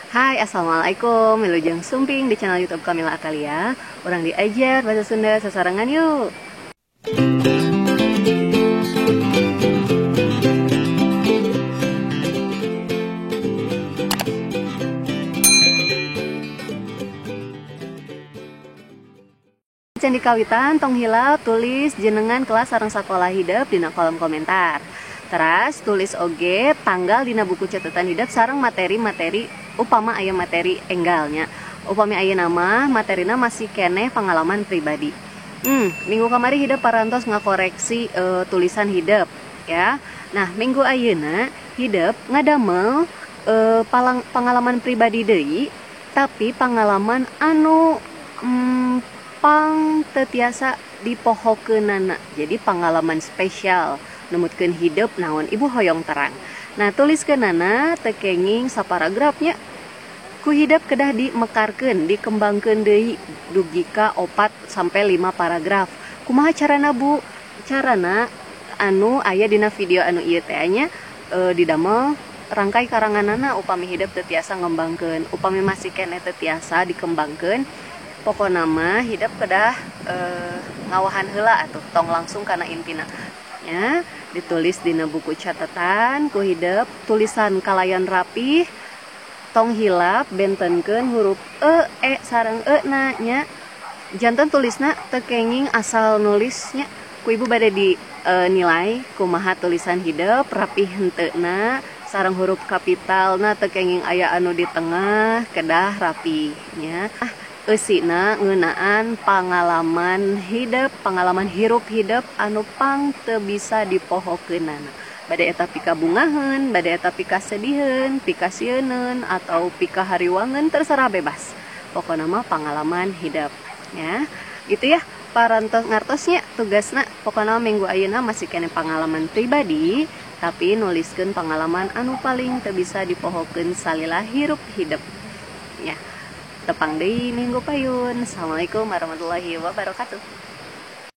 Hai, Assalamualaikum. Wilujeng Sumping di channel YouTube Kamila Atalia. Orang diajar bahasa Sunda sasarangan yuk. Candi kawitan tong hilap tulis jenengan kelas sareng sakola hidup dina kolom komentar. Teras tulis oge tanggal dina buku catatan hidup sareng materi-materi upama aya materi enggalnya. Upami aya nama materina masih keneh pengalaman pribadi. Minggu kamari hidup parantos ngakoreksi tulisan hidup ya. Nah, minggu ayeuna hidup ngadamel pengalaman pribadi deui, tapi pengalaman anu pang tetiasa dipohokeunana. Jadi pengalaman spesial numutkeun hidup naon ibu hoyong terang. Nah, tuliskeunana teu kenging saparagrafnya. Ku hidup kedah dimekarkeun, dikembangkeun deui dugi ka 4 sampai 5 paragraf. Kumaha carana Bu? Carana anu aya dina video anu ieu teh nya didamel rangkai karanganana upami hidup teu tiasa ngembangkeun, upami masih keneh teu tiasa dikembangkeun. Pokona mah hidup kedah ngawahan heula atuh tong langsung kana intina ya, ditulis dina buku catatan ku hidup tulisan kalayan rapih tong hilap bentenkeun huruf e sareng na nya janten tulisna teu kenging asal nulisnya ku ibu bade di nilai kumaha tulisan hidup rapih henteuna sareng huruf kapitalna teu kenging aya anu di tengah kedah rapih nya. Eusina ngeunaan pengalaman hidup, pengalaman hirup hidup anu pang teu bisa dipohokeunana. Bade eta pika bungaheun, bade eta pika sediheun, pika sieuneun atau pika hariwangeun terserah bebas. Pokona mah pengalaman hidup ya. Gitu ya, parantos ngartosnya tugasna pokona minggu ayeuna masih kene pengalaman pribadi, tapi nuliskeun pengalaman anu paling teu bisa dipohokeun salila hirup hidup. Ya. Tepang deui minggu payun. Assalamualaikum warahmatullahi wabarakatuh.